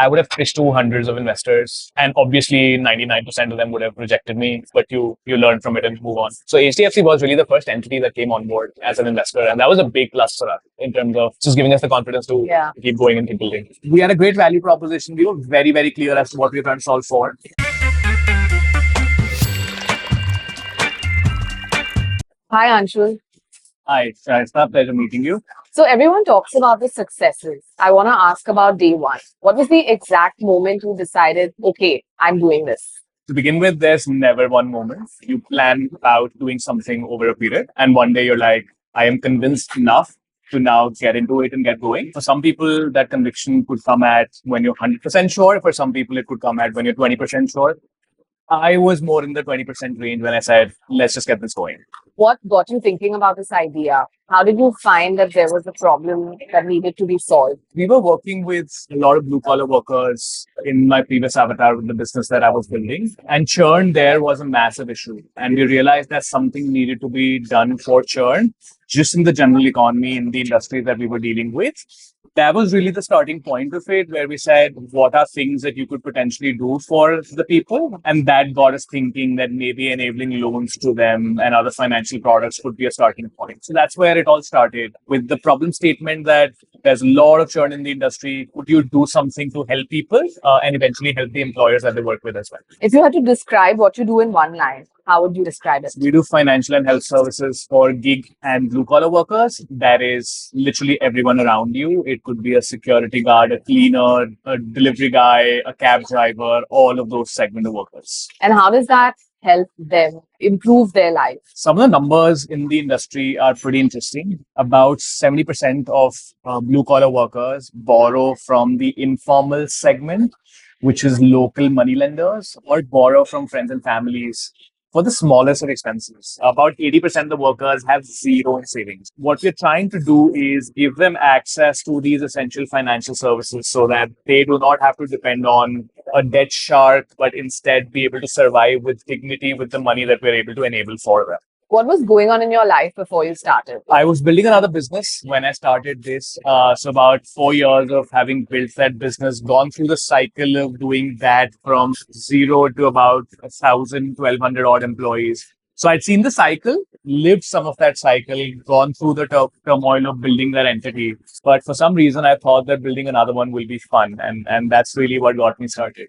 I would have pitched to hundreds of investors, and obviously 99% of them would have rejected me, but you learn from it and move on. So HDFC was really the first entity that came on board as an investor, and that was a big plus for us in terms of just giving us the confidence to keep going and keep building. We had a great value proposition. We were very, very clear as to what we were trying to solve for. Hi, Anshul. Hi, Shai. It's a pleasure meeting you. So everyone talks about the successes. I want to ask about day one. What was the exact moment you decided, okay, I'm doing this? To begin with, there's never one moment. You plan about doing something over a period, and one day you're like, I am convinced enough to now get into it and get going. For some people, that conviction could come at when you're 100% sure. For some people, it could come at when you're 20% sure. I was more in the 20% range when I said, let's just get this going. What got you thinking about this idea? How did you find that there was a problem that needed to be solved? We were working with a lot of blue collar workers in my previous avatar with the business that I was building, and churn there was a massive issue. And we realized that something needed to be done for churn, just in the general economy, in the industry that we were dealing with. That was really the starting point of it, where we said, what are things that you could potentially do for the people? And that got us thinking that maybe enabling loans to them and other financial products could be a starting point. So that's where it all started, with the problem statement that there's a lot of churn in the industry. Could you do something to help people and eventually help the employers that they work with as well? If you had to describe what you do in one line, how would you describe it? We do financial and health services for gig and blue collar workers. That is literally everyone around you. It could be a security guard, a cleaner, a delivery guy, a cab driver, all of those segment of workers. And how does that help them improve their life? Some of the numbers in the industry are pretty interesting. About 70% of blue collar workers borrow from the informal segment, which is local money lenders, or borrow from friends and families for the smallest of expenses. About 80% of the workers have zero in savings. What we're trying to do is give them access to these essential financial services so that they do not have to depend on a debt shark, but instead be able to survive with dignity with the money that we're able to enable for them. What was going on in your life before you started? I was building another business when I started this. So about 4 years of having built that business, gone through the cycle of doing that from zero to about 1,000, 1,200 odd employees. So I'd seen the cycle, lived some of that cycle, gone through the turmoil of building that entity. But for some reason, I thought that building another one will be fun. And that's really what got me started.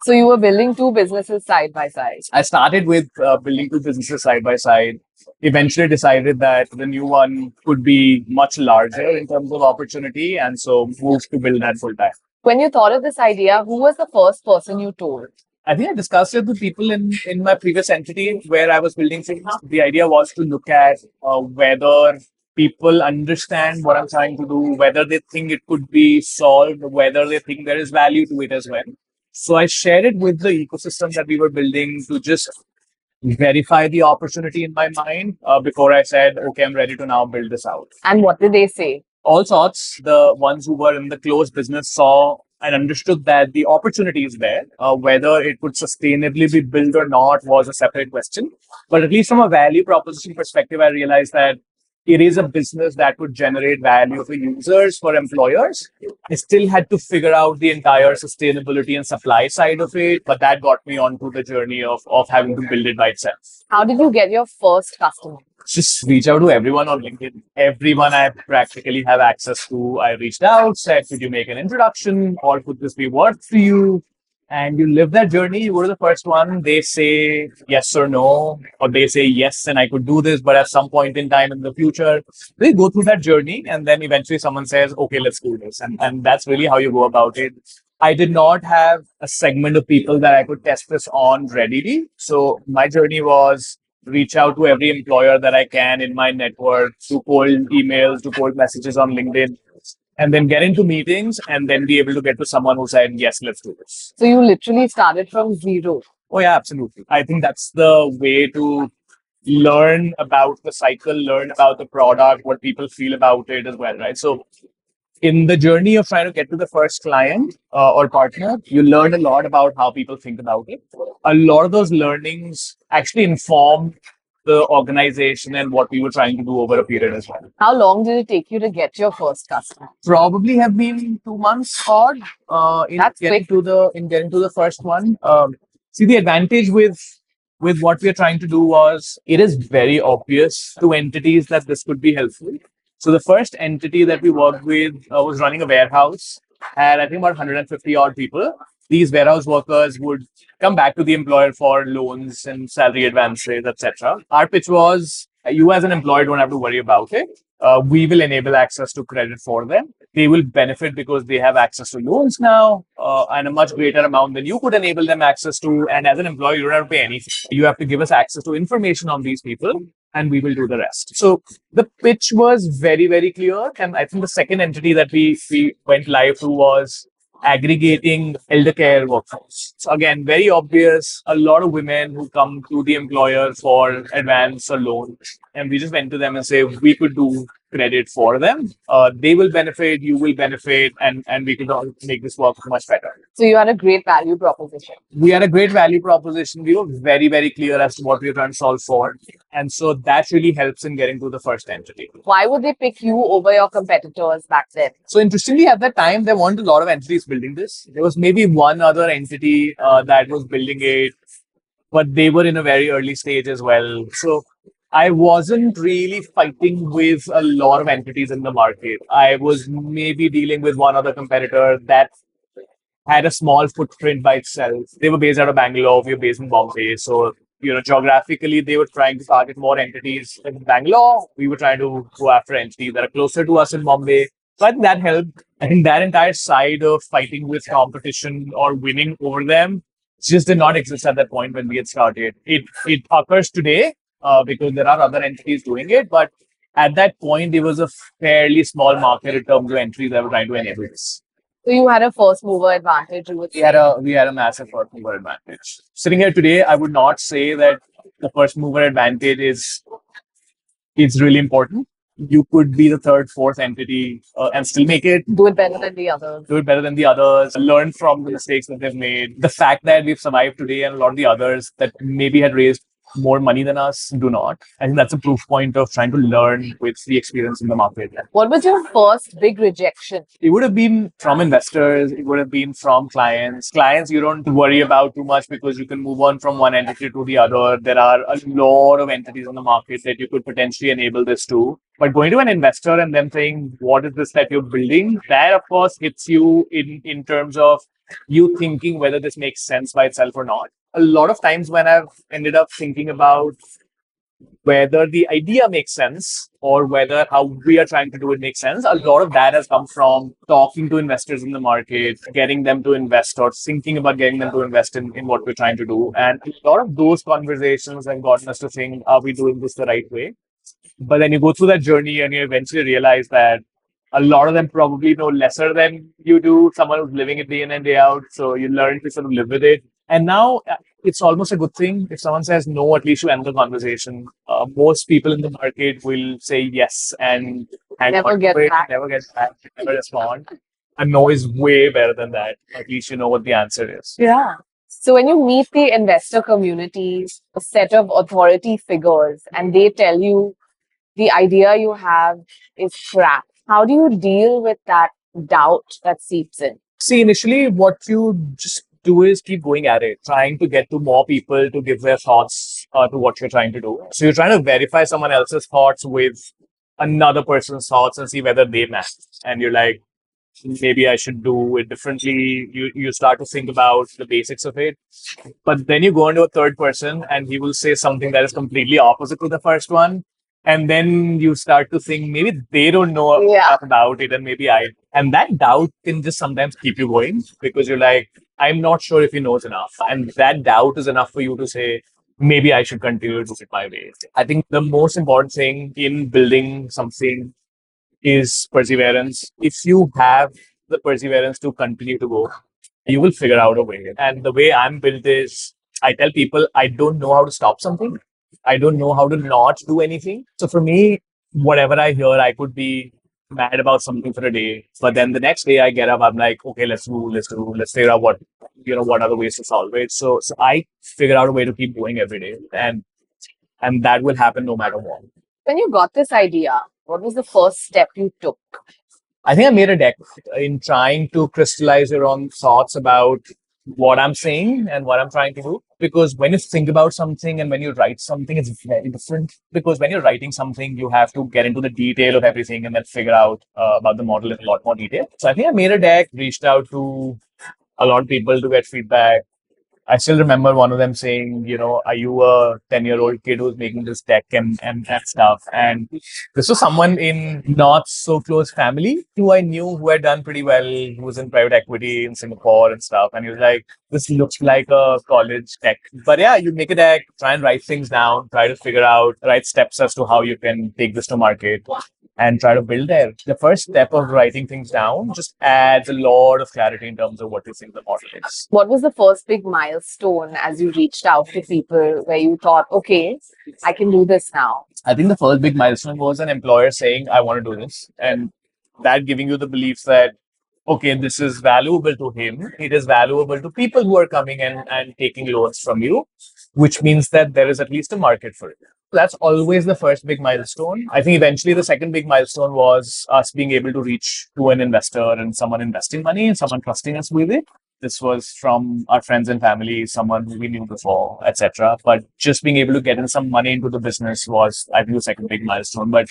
So you were building two businesses side by side. I started with building two businesses side by side. Eventually decided that the new one could be much larger in terms of opportunity. And so moved to build that full time. When you thought of this idea, who was the first person you told? I think I discussed it with people in my previous entity where I was building things. The idea was to look at whether people understand what I'm trying to do, whether they think it could be solved, whether they think there is value to it as well. So I shared it with the ecosystem that we were building to just verify the opportunity in my mind before I said, okay, I'm ready to now build this out. And what did they say? All sorts. The ones who were in the closed business saw and understood that the opportunity is there. Whether it could sustainably be built or not was a separate question. But at least from a value proposition perspective, I realized that it is a business that would generate value for users, for employers. I still had to figure out the entire sustainability and supply side of it, but that got me onto the journey of having to build it by itself. How did you get your first customer? Just reach out to everyone on LinkedIn. Everyone I practically have access to, I reached out, said, could you make an introduction, or could this be worth for you? And you live that journey. You go to the first one, they say yes or no, or they say yes and I could do this, but at some point in time in the future, they go through that journey, and then eventually someone says, okay, let's do this. And that's really how you go about it. I did not have a segment of people that I could test this on readily. So my journey was reach out to every employer that I can in my network, to cold emails, to cold messages on LinkedIn, and then get into meetings and then be able to get to someone who said, yes, let's do this. So you literally started from zero. Oh, yeah, absolutely. I think that's the way to learn about the cycle, learn about the product, what people feel about it as well, right? So in the journey of trying to get to the first client or partner, you learn a lot about how people think about it. A lot of those learnings actually inform the organization and what we were trying to do over a period as well. How long did it take you to get your first customer? Probably have been 2 months odd in That's getting quick. to the first one. See, the advantage with what we are trying to do was it is very obvious to entities that this could be helpful. So the first entity that we worked with was running a warehouse, had I think about 150 odd people. These warehouse workers would come back to the employer for loans and salary advances, etc. Our pitch was you as an employer don't have to worry about it. We will enable access to credit for them. They will benefit because they have access to loans now and a much greater amount than you could enable them access to. And as an employer, you don't have to pay anything. You have to give us access to information on these people and we will do the rest. So the pitch was very, very clear. And I think the second entity that we went live to was aggregating elder care workforce. So again, very obvious, a lot of women who come to the employer for advance or loan. And we just went to them and say, we could do credit for them. They will benefit, you will benefit, and we could all make this work much better. So you had a great value proposition. We had a great value proposition. We were very, very clear as to what we were trying to solve for. And so that really helps in getting to the first entity. Why would they pick you over your competitors back then? So interestingly, at that time, there weren't a lot of entities building this. There was maybe one other entity that was building it, but they were in a very early stage as well. So I wasn't really fighting with a lot of entities in the market. I was maybe dealing with one other competitor that had a small footprint by itself. They were based out of Bangalore. We were based in Bombay. So, geographically, they were trying to target more entities in Bangalore. We were trying to go after entities that are closer to us in Bombay. So I think that helped. I think that entire side of fighting with competition or winning over them just did not exist at that point when we had started. It occurs today because there are other entities doing it, but at that point, there was a fairly small market in terms of entries that were trying to enable this. So you had a first mover advantage. You would We had a massive first mover advantage. Sitting here today, I would not say that the first mover advantage is really important. You could be the third, fourth entity and still make it. do it better than the others. Do it better than the others. Learn from the mistakes that they've made. The fact that we've survived today and a lot of the others that maybe had raised more money than us do not. I think that's a proof point of trying to learn with the experience in the market. What was your first big rejection? It would have been from investors. It would have been from clients. Clients, you don't worry about too much because you can move on from one entity to the other. There are a lot of entities on the market that you could potentially enable this to. But going to an investor and them saying, what is this that you're building? That, of course, hits you in terms of you thinking whether this makes sense by itself or not. A lot of times when I've ended up thinking about whether the idea makes sense or whether how we are trying to do it makes sense, a lot of that has come from talking to investors in the market, getting them to invest or thinking about getting them to invest in what we're trying to do. And a lot of those conversations have gotten us to think, are we doing this the right way? But then you go through that journey and you eventually realize that a lot of them probably know lesser than you do, someone who's living it day in and day out. So you learn to sort of live with it. And now it's almost a good thing. If someone says no, at least you end the conversation. Most people in the market will say yes and Never get back. never respond. A no is way better than that. At least you know what the answer is. Yeah. So when you meet the investor community, a set of authority figures, and they tell you the idea you have is crap, how do you deal with that doubt that seeps in? See, initially, what you just do is keep going at it, trying to get to more people to give their thoughts to what you're trying to do. So you're trying to verify someone else's thoughts with another person's thoughts and see whether they match. And you're like, maybe I should do it differently. You start to think about the basics of it. But then you go into a third person and he will say something that is completely opposite to the first one. And then you start to think maybe they don't know enough about it and maybe I. And that doubt can just sometimes keep you going because you're like, I'm not sure if he knows enough. And that doubt is enough for you to say, maybe I should continue to do it my way. I think the most important thing in building something is perseverance. If you have the perseverance to continue to go, you will figure out a way. And the way I'm built is I tell people I don't know how to stop something. I don't know how to not do anything. So for me, whatever I hear, I could be mad about something for a day. But then the next day I get up, I'm like, okay, let's figure out what other ways to solve it. So I figure out a way to keep going every day. And and that will happen no matter what. When you got this idea, what was the first step you took? I think I made a deck in trying to crystallize your own thoughts about what I'm saying and what I'm trying to do. Because when you think about something and when you write something, it's very different. Because when you're writing something, you have to get into the detail of everything and then figure out about the model in a lot more detail. So I think I made a deck, reached out to a lot of people to get feedback. I still remember one of them saying, are you a 10-year-old kid who's making this deck and stuff? And this was someone in not so close family who I knew who had done pretty well, who was in private equity in Singapore and stuff. And he was like, this looks like a college deck. But yeah, you make a deck, try and write things down, try to figure out right steps as to how you can take this to market and try to build there. The first step of writing things down just adds a lot of clarity in terms of what you think the model is. What was the first big milestone as you reached out to people where you thought, okay, I can do this now? I think the first big milestone was an employer saying, I want to do this. And that giving you the belief that, okay, this is valuable to him. It is valuable to people who are coming and taking loans from you, which means that there is at least a market for it. That's always the first big milestone. I think eventually the second big milestone was us being able to reach to an investor and someone investing money and someone trusting us with it. This was from our friends and family, someone who we knew before, etc. But just being able to get in some money into the business was, I think, the second big milestone. But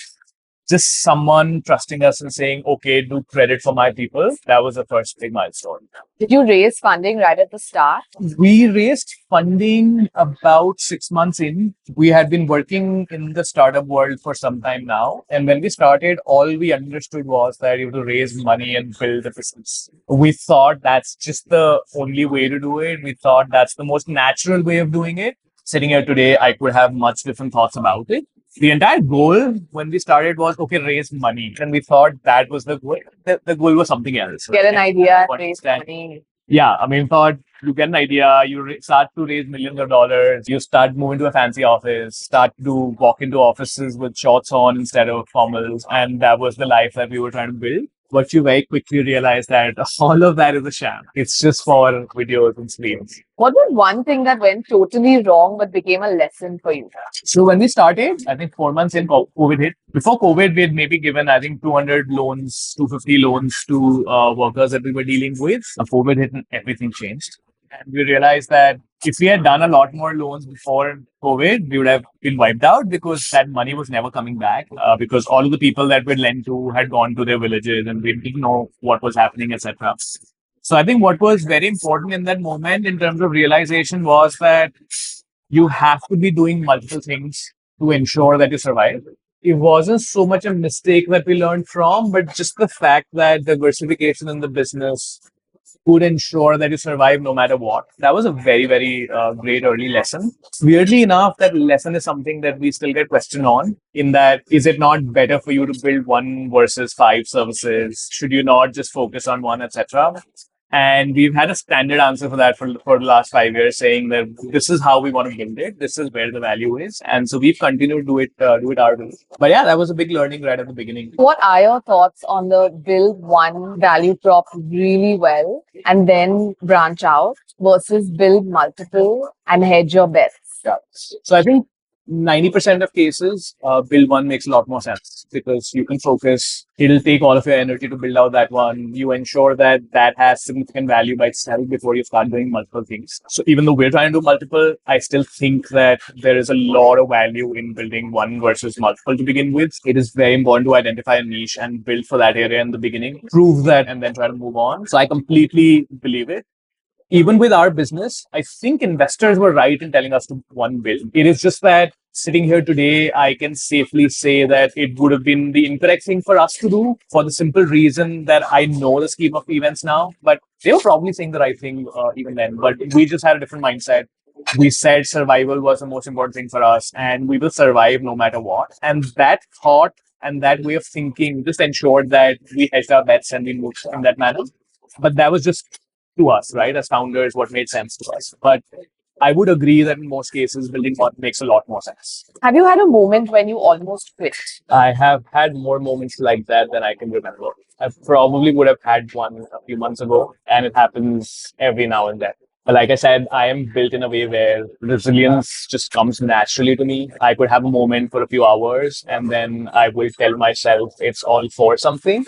just someone trusting us and saying, okay, do credit for my people. That was the first big milestone. Did you raise funding right at the start? We raised funding about 6 months in. We had been working in the startup world for some time now. And when we started, all we understood was that you have to raise money and build a business. We thought that's just the only way to do it. We thought that's the most natural way of doing it. Sitting here today, I could have much different thoughts about it. The entire goal when we started was, okay, raise money. And we thought that was the goal. The goal was something else. Get an idea, What raise that- money. Yeah, I mean, thought you get an idea, you start to raise millions of dollars, you start moving to a fancy office, start to walk into offices with shorts on instead of formals. And that was the life that we were trying to build. But you very quickly realize that all of that is a sham. It's just for videos and screens. What was one thing that went totally wrong but became a lesson for you? So when we started, I think 4 months in, COVID hit. Before COVID, we had maybe given, I think, 200 loans, 250 loans to workers that we were dealing with. COVID hit and everything changed. And we realized that if we had done a lot more loans before COVID, we would have been wiped out because that money was never coming back because all of the people that we'd lent to had gone to their villages and we didn't know what was happening, etc. So I think what was very important in that moment in terms of realization was that you have to be doing multiple things to ensure that you survive. It wasn't so much a mistake that we learned from, but just the fact that diversification in the business could ensure that you survive no matter what. That was a very, very great early lesson. Weirdly enough, that lesson is something that we still get questioned on in that, is it not better for you to build one versus five services? Should you not just focus on one, etc.? And we've had a standard answer for that for the last 5 years, saying that this is how we want to build it. This is where the value is. And so we've continued to do it our way. But yeah, that was a big learning right at the beginning. What are your thoughts on the build one value prop really well and then branch out versus build multiple and hedge your bets? Yeah. So I think 90% of cases, build one makes a lot more sense because you can focus. It'll take all of your energy to build out that one. You ensure that that has significant value by itself before you start doing multiple things. So even though we're trying to do multiple, I still think that there is a lot of value in building one versus multiple to begin with. It is very important to identify a niche and build for that area in the beginning, prove that, and then try to move on. So I completely believe it. Even with our business, I think investors were right in telling us to one build. It is just that sitting here today, I can safely say that it would have been the incorrect thing for us to do for the simple reason that I know the scheme of events now. But they were probably saying the right thing even then. But we just had a different mindset. We said survival was the most important thing for us and we will survive no matter what. And that thought and that way of thinking just ensured that we hedged our bets and we moved in that manner. But that was just to us, right? As founders, what made sense to us. But I would agree that in most cases, building one makes a lot more sense. Have you had a moment when you almost quit? I have had more moments like that than I can remember. I probably would have had one a few months ago, and it happens every now and then. Like I said, I am built in a way where resilience just comes naturally to me. I could have a moment for a few hours and then I will tell myself it's all for something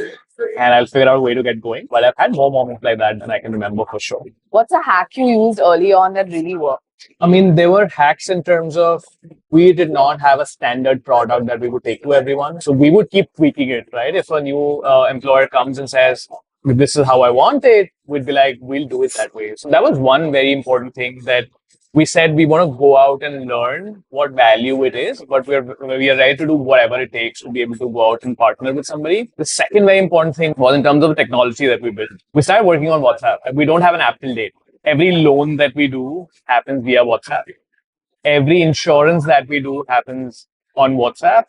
and I'll figure out a way to get going. But I've had more moments like that than I can remember for sure. What's a hack you used early on that really worked? I mean, there were hacks in terms of we did not have a standard product that we would take to everyone. So we would keep tweaking it, right? If a new employer comes and says, this is how I want it, we'd be like, we'll do it that way. So that was one very important thing that we said we want to go out and learn what value it is, but we are ready to do whatever it takes to be able to go out and partner with somebody. The second very important thing was in terms of the technology that we built. We started working on WhatsApp. We don't have an app till date. Every loan that we do happens via WhatsApp. Every insurance that we do happens on WhatsApp.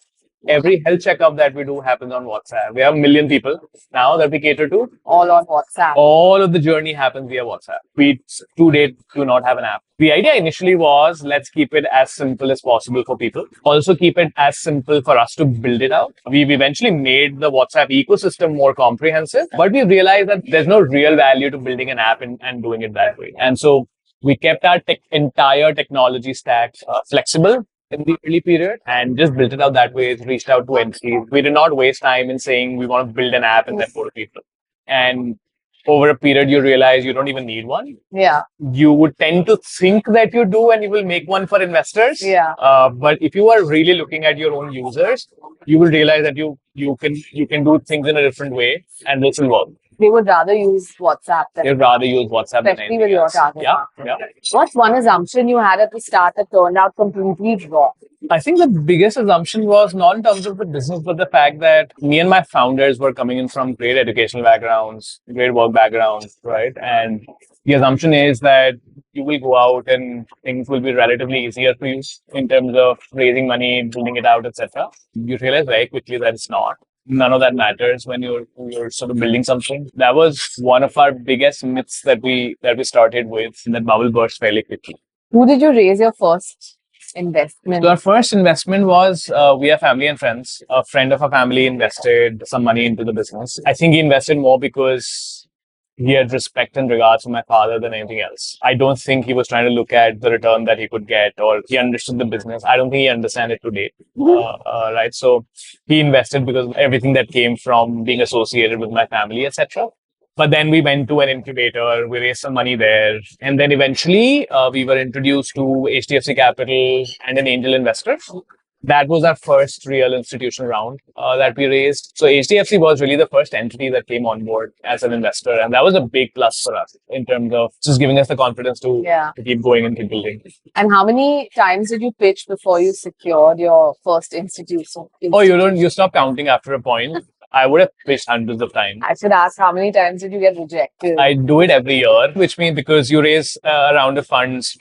Every health checkup that we do happens on WhatsApp. We have 1 million people now that we cater to. All on WhatsApp. All of the journey happens via WhatsApp. We, to date, do not have an app. The idea initially was let's keep it as simple as possible for people. Also keep it as simple for us to build it out. We've eventually made the WhatsApp ecosystem more comprehensive, but we realized that there's no real value to building an app and doing it that way. And so we kept our entire technology stack flexible in the early period and just built it out that way. It reached out to entities. We did not waste time in saying we want to build an app and then go to people. And over a period, you realize you don't even need one. Yeah. You would tend to think that you do and you will make one for investors. Yeah. But if you are really looking at your own users, you will realize that you can do things in a different way and this will work. They would rather use WhatsApp than They'd rather use WhatsApp than especially anything with your else. target Yeah, market. yeah. What's one assumption you had at the start that turned out completely wrong? I think the biggest assumption was not in terms of the business, but the fact that me and my founders were coming in from great educational backgrounds, great work backgrounds, right? And the assumption is that you will go out and things will be relatively easier for you in terms of raising money, building it out, etc. You realize very quickly that it's not. None of that matters when you're sort of building something. That was one of our biggest myths that we started with, and that bubble burst fairly quickly. Who did you raise your first investment? So our first investment was we have family and friends. A friend of our family invested some money into the business. I think he invested more because he had respect and regards for my father than anything else. I don't think he was trying to look at the return that he could get or he understood the business. I don't think he understands it to date. Right. So he invested because of everything that came from being associated with my family, etc. But then we went to an incubator, we raised some money there. And then eventually we were introduced to HDFC Capital and an angel investor. That was our first real institutional round that we raised. So HDFC was really the first entity that came on board as an investor. And that was a big plus for us in terms of just giving us the confidence to keep going and keep building. And how many times did you pitch before you secured your first institution? Oh, you stop counting after a point. I would have pitched hundreds of times. I should ask, how many times did you get rejected? I do it every year, which means because you raise a round of funds,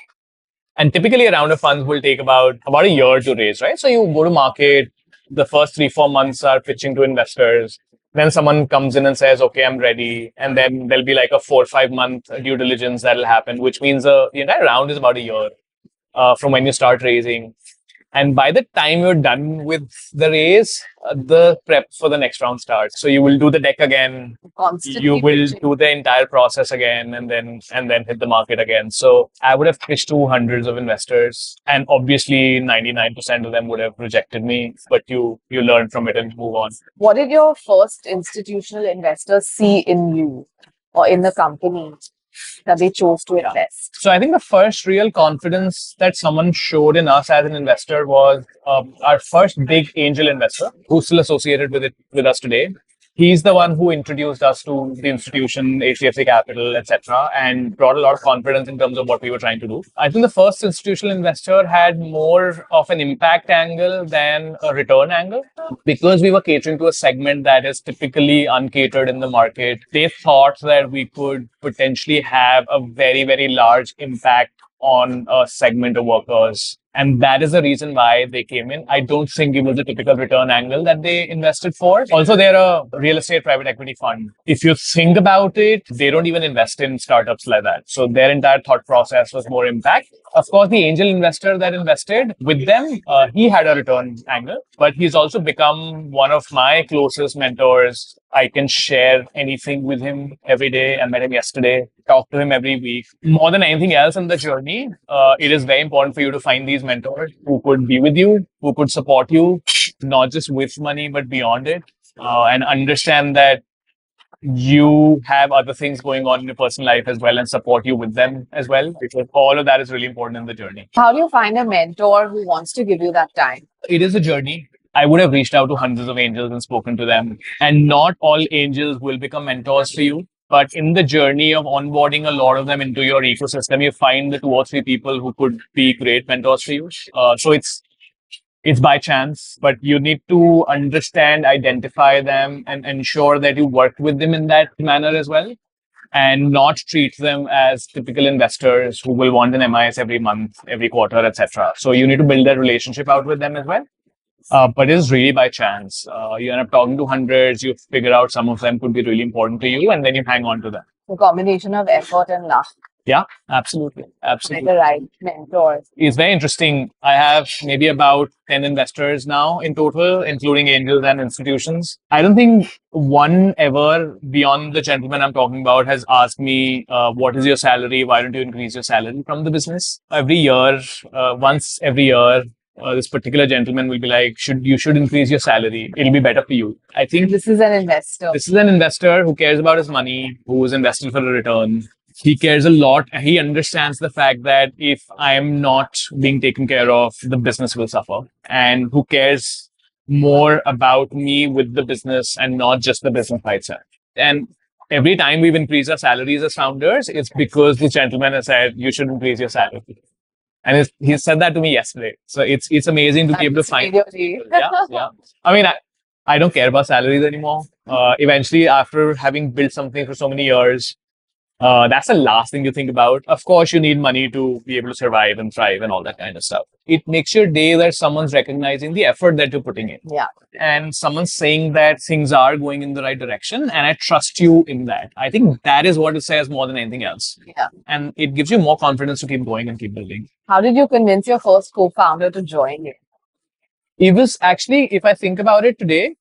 and typically a round of funds will take about a year to raise, right? So you go to market, the first 3-4 months are pitching to investors. Then someone comes in and says, okay, I'm ready. And then there'll be like a 4 or 5 month due diligence that'll happen, which means the entire round is about a year from when you start raising. And by the time you're done with the raise, the prep for the next round starts. So you will do the deck again. Constantly you will pitching. do the entire process again and then hit the market again. So I would have pitched to hundreds of investors, and obviously 99% of them would have rejected me. But you learn from it and move on. What did your first institutional investors see in you or in the company that they chose to invest? So I think the first real confidence that someone showed in us as an investor was our first big angel investor, who's still associated with us today. He's the one who introduced us to the institution, HDFC Capital, etc., and brought a lot of confidence in terms of what we were trying to do. I think the first institutional investor had more of an impact angle than a return angle because we were catering to a segment that is typically uncatered in the market. They thought that we could potentially have a very, very large impact on a segment of workers. And that is the reason why they came in. I don't think it was the typical return angle that they invested for. Also, they're a real estate private equity fund. If you think about it, they don't even invest in startups like that. So their entire thought process was more impact. Of course, the angel investor that invested with them, he had a return angle, but he's also become one of my closest mentors. I can share anything with him every day. I met him yesterday, talk to him every week. More than anything else in the journey, it is very important for you to find these mentors who could be with you, who could support you, not just with money, but beyond it, and understand that you have other things going on in your personal life as well and support you with them as well, because all of that is really important in the journey. How do you find a mentor who wants to give you that time? It is a journey. I would have reached out to hundreds of angels and spoken to them, and not all angels will become mentors for you. But in the journey of onboarding a lot of them into your ecosystem, you find the two or three people who could be great mentors for you. So it's by chance, but you need to understand, identify them, and ensure that you work with them in that manner as well, and not treat them as typical investors who will want an MIS every month, every quarter, etc. So you need to build that relationship out with them as well. But it's really by chance. You end up talking to hundreds, you figure out some of them could be really important to you, and then you hang on to them. A combination of effort and luck. Yeah, absolutely. Find Absolutely. the right mentors. It's very interesting. I have maybe about 10 investors now in total, including angels and institutions. I don't think one ever beyond the gentleman I'm talking about has asked me, what is your salary? Why don't you increase your salary from the business? Every year, once every year, this particular gentleman will be like, you should increase your salary. It'll be better for you. I think This is an investor. this is an investor who cares about his money, who is invested for a return. He cares a lot. He understands the fact that if I'm not being taken care of, the business will suffer. And who cares more about me with the business and not just the business by itself. And every time we've increased our salaries as founders, it's because the gentleman has said, you should increase your salary. And he said that to me yesterday. So it's amazing to be able to find. Yeah. I mean, I don't care about salaries anymore. Eventually, after having built something for so many years, that's the last thing you think about. Of course, you need money to be able to survive and thrive and all that kind of stuff. It makes your day that someone's recognizing the effort that you're putting in. Yeah. And someone's saying that things are going in the right direction, and I trust you in that. I think that is what it says more than anything else. Yeah. And it gives you more confidence to keep going and keep building. How did you convince your first co-founder to join you? It was actually, if I think about it today,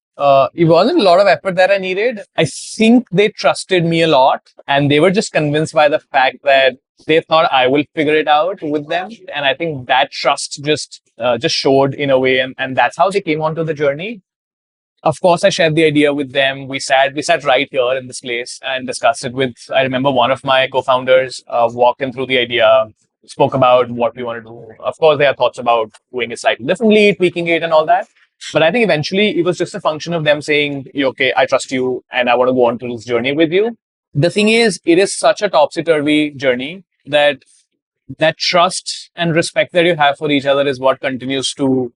it wasn't a lot of effort that I needed. I think they trusted me a lot, and they were just convinced by the fact that they thought I will figure it out with them. And I think that trust just showed in a way, and that's how they came onto the journey. Of course, I shared the idea with them. We sat right here in this place and discussed it with, I remember one of my co-founders walked in through the idea, spoke about what we want to do. Of course, they had thoughts about doing it slightly differently, tweaking it and all that. But I think eventually it was just a function of them saying, okay, I trust you and I want to go on to this journey with you. The thing is, it is such a topsy-turvy journey that trust and respect that you have for each other is what continues to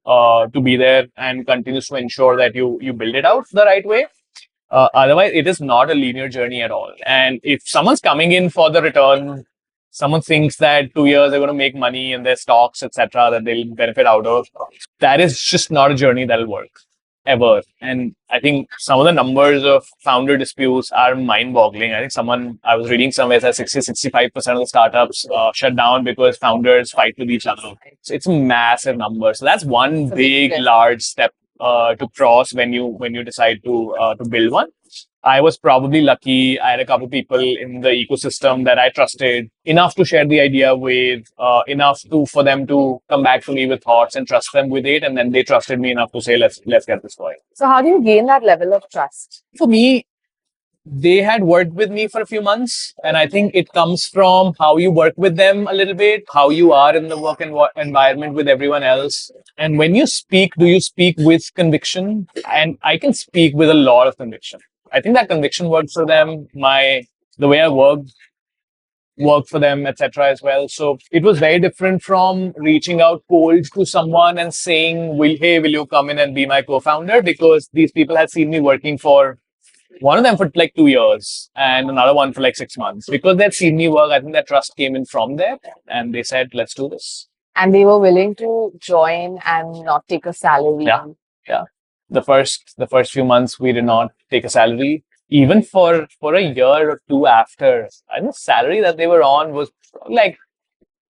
be there and continues to ensure that you build it out the right way. Otherwise, it is not a linear journey at all. And if someone's coming in for the return, someone thinks that 2 years they're going to make money in their stocks, etc., that they'll benefit out of, that is just not a journey that'll work ever. And I think some of the numbers of founder disputes are mind-boggling. I think I was reading somewhere that 65% of the startups shut down because founders fight with each other. So it's a massive number. So that's one big, large step to cross when you decide to build one. I was probably lucky. I had a couple of people in the ecosystem that I trusted enough to share the idea with, enough for them to come back to me with thoughts and trust them with it. And then they trusted me enough to say, let's get this going. So how do you gain that level of trust? For me, they had worked with me for a few months. And I think it comes from how you work with them a little bit, how you are in the work environment with everyone else. And when you speak, do you speak with conviction? And I can speak with a lot of conviction. I think that conviction worked for them. The way I worked for them, etc. as well. So it was very different from reaching out cold to someone and saying, will you come in and be my co-founder? Because these people had seen me working for one of them for like 2 years and another one for like 6 months. Because they'd seen me work, I think that trust came in from there and they said, let's do this. And they were willing to join and not take a salary. Yeah, yeah. The first few months we did not take a salary. Even for a year or two after, I think the salary that they were on was like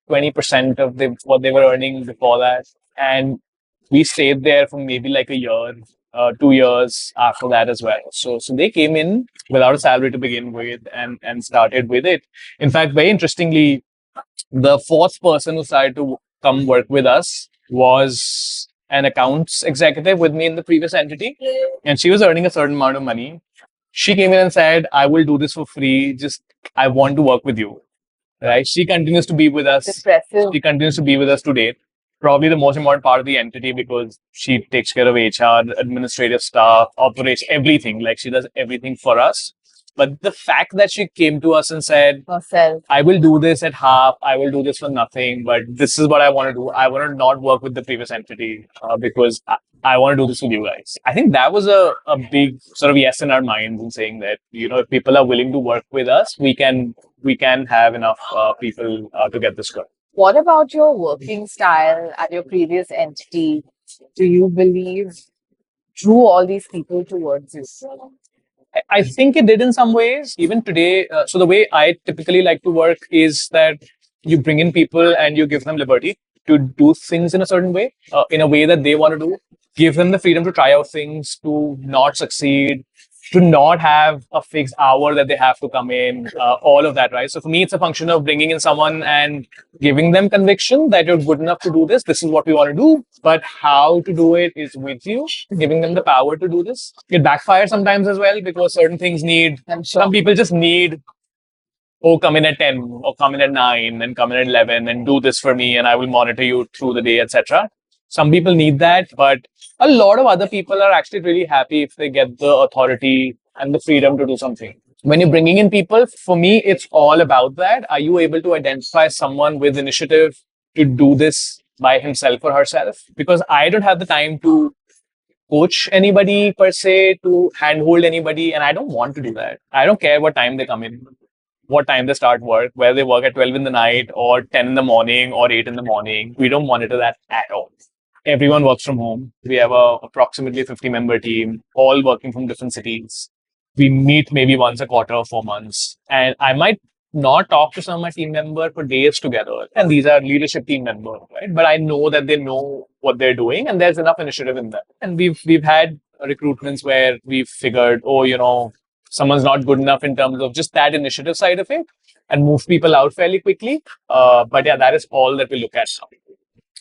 20% of what they were earning before that. And we stayed there for maybe like a year, 2 years after that as well. So they came in without a salary to begin with and started with it. In fact, very interestingly, the fourth person who started to come work with us was an accounts executive with me in the previous entity, and she was earning a certain amount of money. She came in and said, I will do this for free. Just, I want to work with you. Right? She continues to be with us. Impressive. She continues to be with us today. Probably the most important part of the entity because she takes care of HR, administrative staff, operates everything. Like she does everything for us. But the fact that she came to us and said, Herself. I will do this at half. I will do this for nothing. But this is what I want to do. I want to not work with the previous entity because I want to do this with you guys. I think that was a big sort of yes in our minds in saying that, if people are willing to work with us, we can have enough people to get this going. What about your working style at your previous entity? Do you believe drew all these people towards you? I think it did in some ways. Even today, so the way I typically like to work is that you bring in people and you give them liberty to do things in a certain way, in a way that they want to do. Give them the freedom to try out things, to not succeed, to not have a fixed hour that they have to come in, all of that, right? So for me, it's a function of bringing in someone and giving them conviction that you're good enough to do this. This is what we want to do, but how to do it is with you, giving them the power to do this. It backfires sometimes as well because certain things need, some people just need, oh, come in at 10 or come in at 9 and come in at 11 and do this for me and I will monitor you through the day, etc. Some people need that, but a lot of other people are actually really happy if they get the authority and the freedom to do something. When you're bringing in people, for me, it's all about that. Are you able to identify someone with initiative to do this by himself or herself? Because I don't have the time to coach anybody per se, to handhold anybody, and I don't want to do that. I don't care what time they come in, what time they start work, whether they work at 12 in the night or 10 in the morning or 8 in the morning. We don't monitor that at all. Everyone works from home. We have a approximately 50-member team, all working from different cities. We meet maybe once a quarter or 4 months. And I might not talk to some of my team members for days together. And these are leadership team members, right? But I know that they know what they're doing and there's enough initiative in them. And we've had recruitments where we've figured, oh, someone's not good enough in terms of just that initiative side of it and move people out fairly quickly. But yeah, that is all that we look at now.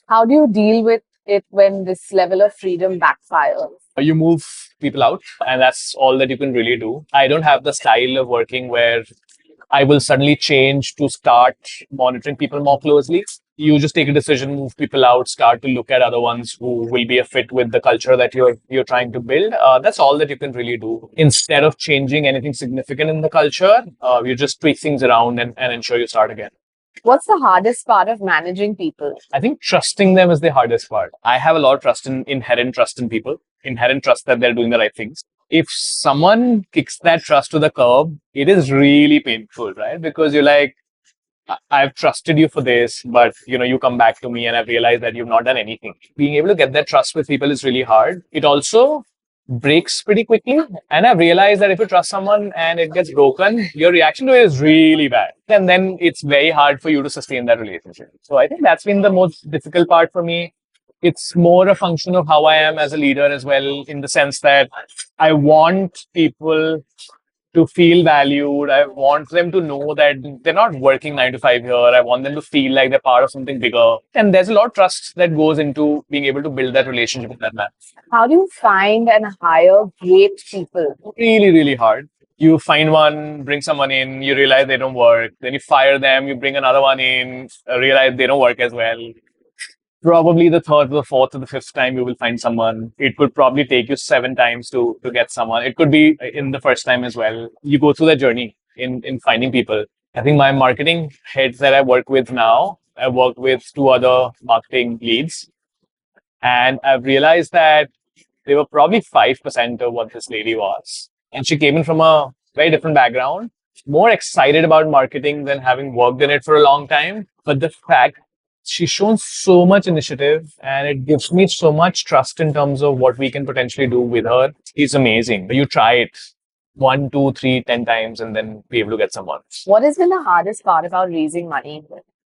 How do you deal with it when this level of freedom backfires? You move people out, and that's all that you can really do. I don't have the style of working where I will suddenly change to start monitoring people more closely. You just take a decision, move people out, start to look at other ones who will be a fit with the culture that you're trying to build. That's all that you can really do. Instead of changing anything significant in the culture, you just tweak things around and ensure you start again. What's the hardest part of managing people? I think trusting them is the hardest part. I have a lot of inherent trust in people, inherent trust that they're doing the right things. If someone kicks that trust to the curb, it is really painful, right? Because you're like, I've trusted you for this, but you come back to me and I've realized that you've not done anything. Being able to get that trust with people is really hard. It also breaks pretty quickly. And I've realized that if you trust someone and it gets broken, your reaction to it is really bad. And then it's very hard for you to sustain that relationship. So I think that's been the most difficult part for me. It's more a function of how I am as a leader as well, in the sense that I want people to feel valued. I want them to know that they're not working 9 to 5 here. I want them to feel like they're part of something bigger. And there's a lot of trust that goes into being able to build that relationship with that man. How do you find and hire great people? Really, really hard. You find one, bring someone in, you realize they don't work. Then you fire them, you bring another one in, realize they don't work as well. Probably the third, the fourth, or the fifth time you will find someone. It could probably take you 7 times to get someone. It could be in the first time as well. You go through that journey in finding people. I think my marketing heads that I work with now, I worked with 2 other marketing leads. And I've realized that they were probably 5% of what this lady was. And she came in from a very different background, more excited about marketing than having worked in it for a long time. But the fact she's shown so much initiative, and it gives me so much trust in terms of what we can potentially do with her. It's amazing. You try it one, two, three, 10 times, and then be able to get someone. What has been the hardest part about raising money?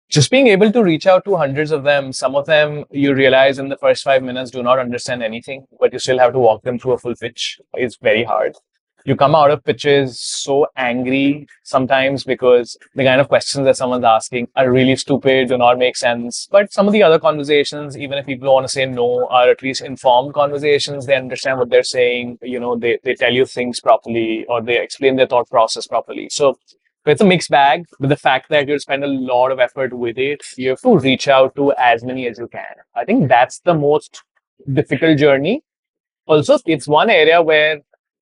Just being able to reach out to hundreds of them. Some of them you realize in the first 5 minutes do not understand anything, but you still have to walk them through a full pitch. It's very hard. You come out of pitches so angry sometimes because the kind of questions that someone's asking are really stupid, do not make sense. But some of the other conversations, even if people want to say no, are at least informed conversations. They understand what they're saying. They tell you things properly, or they explain their thought process properly. So it's a mixed bag, but the fact that you spend a lot of effort with it, you have to reach out to as many as you can. I think that's the most difficult journey. Also, it's one area where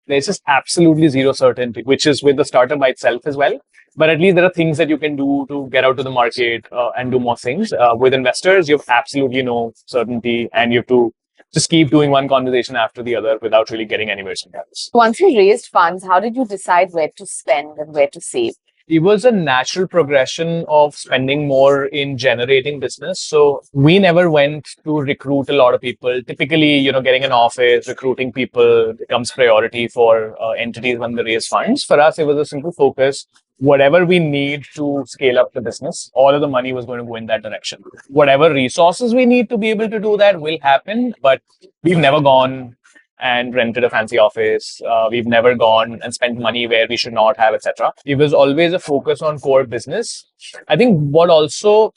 there's just absolutely zero certainty, which is with the startup by itself as well. But at least there are things that you can do to get out to the market and do more things. With investors, you have absolutely no certainty, and you have to just keep doing one conversation after the other without really getting anywhere else. Once you raised funds, how did you decide where to spend and where to save? It was a natural progression of spending more in generating business. So we never went to recruit a lot of people. Typically, getting an office, recruiting people becomes priority for entities when they raise funds. For us, it was a simple focus. Whatever we need to scale up the business, all of the money was going to go in that direction. Whatever resources we need to be able to do that will happen, but we've never gone and rented a fancy office. We've never gone and spent money where we should not have, etc. It was always a focus on core business. I think what also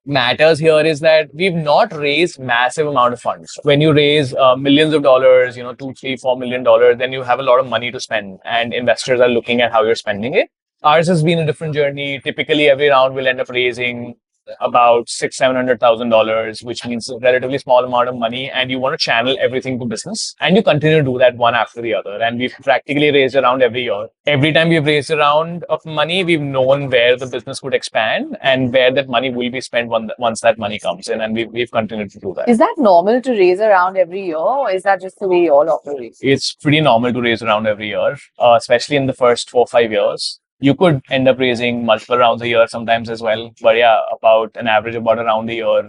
matters here is that we've not raised massive amount of funds. When you raise millions of dollars, $2, $3, $4 million, then you have a lot of money to spend, and investors are looking at how you're spending it. Ours has been a different journey. Typically, every round we'll end up raising about $600,000-$700,000, which means a relatively small amount of money, and you want to channel everything to business, and you continue to do that one after the other. And we've practically raised a round every year. Every time we've raised a round of money, we've known where the business could expand and where that money will be spent once that money comes in, and we've continued to do that. Is that normal to raise a round every year, or is that just the way you all operate? It's pretty normal to raise a round every year, especially in the first 4-5 years. You could end up raising multiple rounds a year sometimes as well. But yeah, about an average about a round a year.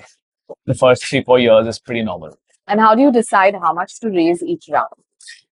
The first 3-4 years is pretty normal. And how do you decide how much to raise each round?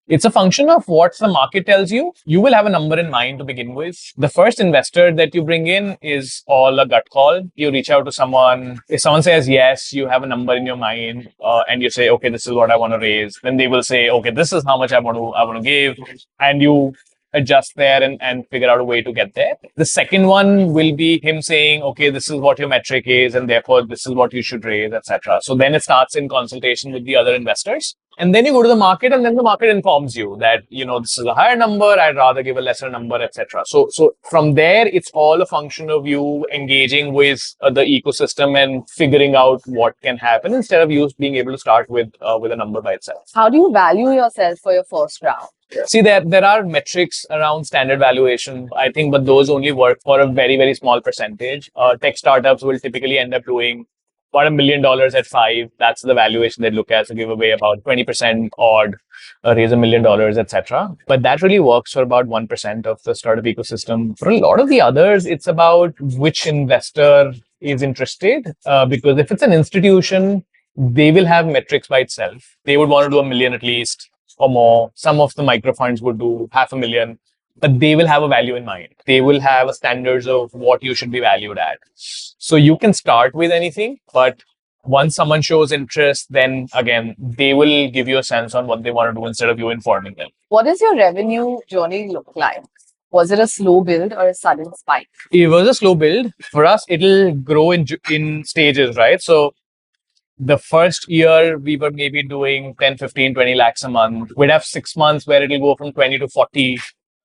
It's a function of what the market tells you. You will have a number in mind to begin with. The first investor that you bring in is all a gut call. You reach out to someone. If someone says yes, you have a number in your mind, and you say, okay, this is what I want to raise. Then they will say, okay, this is how much I want to give, and you adjust there and figure out a way to get there. The second one will be him saying, okay, this is what your metric is, and therefore this is what you should raise, etc. So then it starts in consultation with the other investors. And then you go to the market, and then the market informs you that, this is a higher number, I'd rather give a lesser number, etc. So from there, it's all a function of you engaging with the ecosystem and figuring out what can happen instead of you being able to start with a number by itself. How do you value yourself for your first round? See, there are metrics around standard valuation, I think, but those only work for a very, very small percentage. Tech startups will typically end up doing about $1 million at 5. That's the valuation they look at. So give away about 20% odd, raise $1 million, etc. But that really works for about 1% of the startup ecosystem. For a lot of the others, it's about which investor is interested. Because if it's an institution, they will have metrics by itself. They would want to do $1 million at least or more. Some of the micro funds would do $500,000. But they will have a value in mind. They will have a standards of what you should be valued at. So you can start with anything, but once someone shows interest, then again, they will give you a sense on what they want to do instead of you informing them. What does your revenue journey look like? Was it a slow build or a sudden spike? It was a slow build. For us, it'll grow in stages, right? So the first year, we were maybe doing 10, 15, 20 lakhs a month. We'd have 6 months where it'll go from 20 to 40.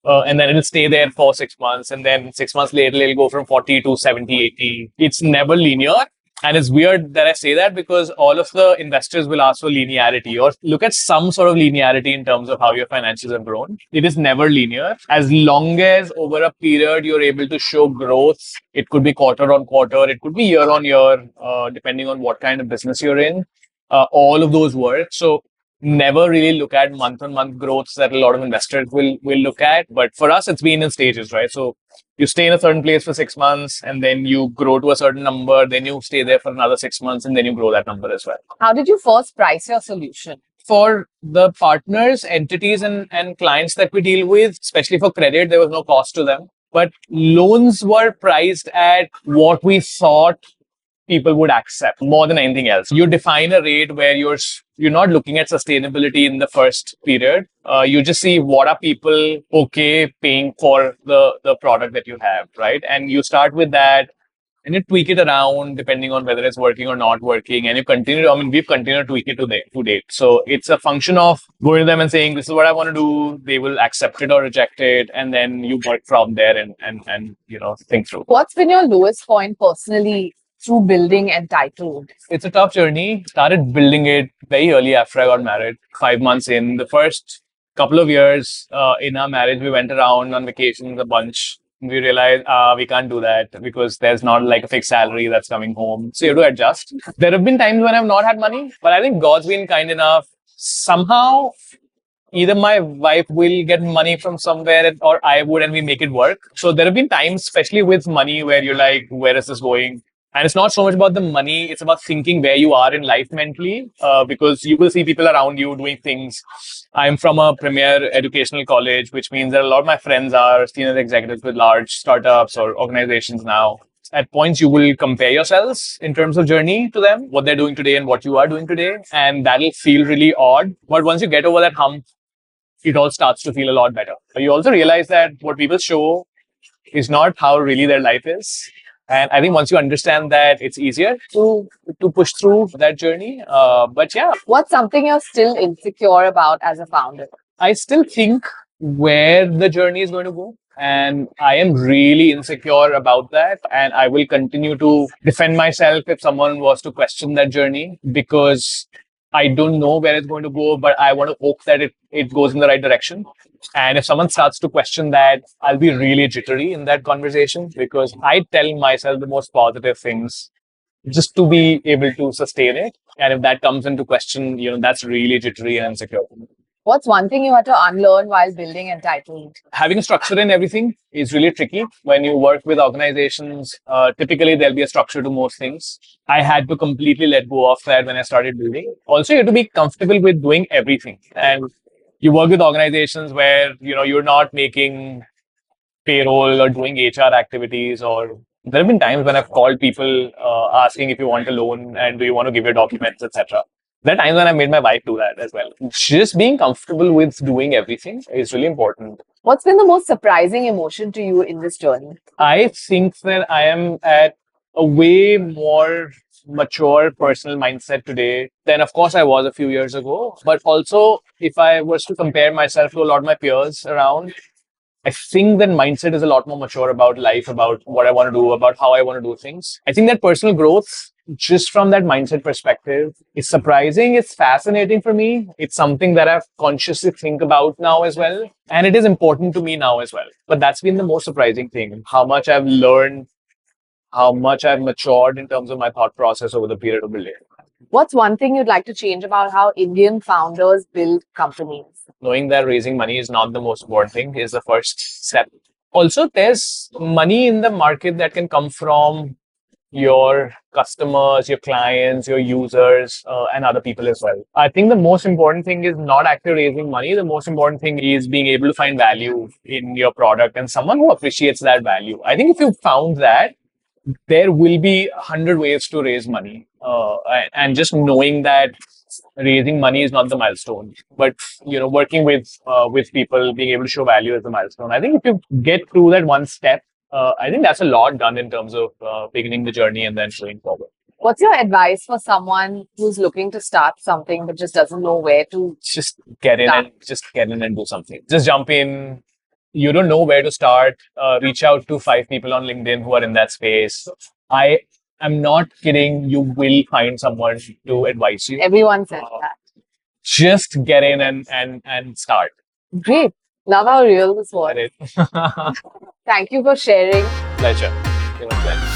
And then it'll stay there for 6 months. And then 6 months later, it'll go from 40 to 70, 80. It's never linear. And it's weird that I say that because all of the investors will ask for linearity or look at some sort of linearity in terms of how your financials have grown. It is never linear. As long as over a period, you're able to show growth, it could be quarter on quarter, it could be year on year, depending on what kind of business you're in. All of those work. So never really look at month-on-month growths that a lot of investors will look at. But for us, it's been in stages, right? So you stay in a certain place for 6 months, and then you grow to a certain number, then you stay there for another 6 months, and then you grow that number as well. How did you first price your solution? For the partners, entities, and clients that we deal with, especially for credit, there was no cost to them. But loans were priced at what we thought people would accept more than anything else. You define a rate where you're not looking at sustainability in the first period. You just see what are people okay paying for the product that you have, right? And you start with that, and you tweak it around depending on whether it's working or not working. And you continue. I mean, we've continued to tweak it to date. So it's a function of going to them and saying, "This is what I want to do." They will accept it or reject it, and then you work from there and think through. What's been your lowest point personally through building Entitled? It's a tough journey. Started building it very early after I got married. 5 months in, the first couple of years in our marriage, we went around on vacations a bunch. We realized we can't do that because there's not like a fixed salary that's coming home. So you have to adjust. There have been times when I've not had money, but I think God's been kind enough. Somehow, either my wife will get money from somewhere or I would, and we make it work. So there have been times, especially with money, where you're like, where is this going? And it's not so much about the money, it's about thinking where you are in life mentally, because you will see people around you doing things. I'm from a premier educational college, which means that a lot of my friends are senior executives with large startups or organizations now. At points, you will compare yourselves in terms of journey to them, what they're doing today and what you are doing today. And that'll feel really odd. But once you get over that hump, it all starts to feel a lot better. You also realize that what people show is not how really their life is. And I think once you understand that, it's easier to push through that journey. But yeah. What's something you're still insecure about as a founder? I still think where the journey is going to go. And I am really insecure about that. And I will continue to defend myself if someone was to question that journey, because I don't know where it's going to go, but I want to hope that it goes in the right direction. And if someone starts to question that, I'll be really jittery in that conversation, because I tell myself the most positive things just to be able to sustain it. And if that comes into question, that's really jittery and insecure. What's one thing you had to unlearn while building Entitled? Having a structure in everything is really tricky. When you work with organizations, typically there'll be a structure to most things. I had to completely let go of that when I started building. Also, you have to be comfortable with doing everything. And you work with organizations where, you're not making payroll or doing HR activities, or there have been times when I've called people asking if you want a loan and do you want to give your documents, etc. There are times when I made my wife do that as well. Just being comfortable with doing everything is really important. What's been the most surprising emotion to you in this journey? I think that I am at a way more mature personal mindset today than, of course, I was a few years ago. But also, if I was to compare myself to a lot of my peers around, I think that mindset is a lot more mature about life, about what I want to do, about how I want to do things. I think that personal growth, just from that mindset perspective, is surprising. It's fascinating for me. It's something that I've consciously think about now as well. And it is important to me now as well. But that's been the most surprising thing, how much I've learned, how much I've matured in terms of my thought process over the period of building. What's one thing you'd like to change about how Indian founders build companies? Knowing that raising money is not the most important thing is the first step. Also, there's money in the market that can come from your customers, your clients, your users, and other people as well. I think the most important thing is not actually raising money. The most important thing is being able to find value in your product and someone who appreciates that value. I think if you found that, there will be 100 ways to raise money. And just knowing that raising money is not the milestone, but working with people, being able to show value is the milestone. I think if you get through that one step, I think that's a lot done in terms of beginning the journey and then going forward. What's your advice for someone who's looking to start something but just doesn't know where to? Just get in and do something. Just jump in. You don't know where to start. Reach out to 5 people on LinkedIn who are in that space. I am not kidding. You will find someone to advise you. Everyone says that. Just get in and start. Great. Love how real this was. Get it. Thank you for sharing. Pleasure. It was pleasure.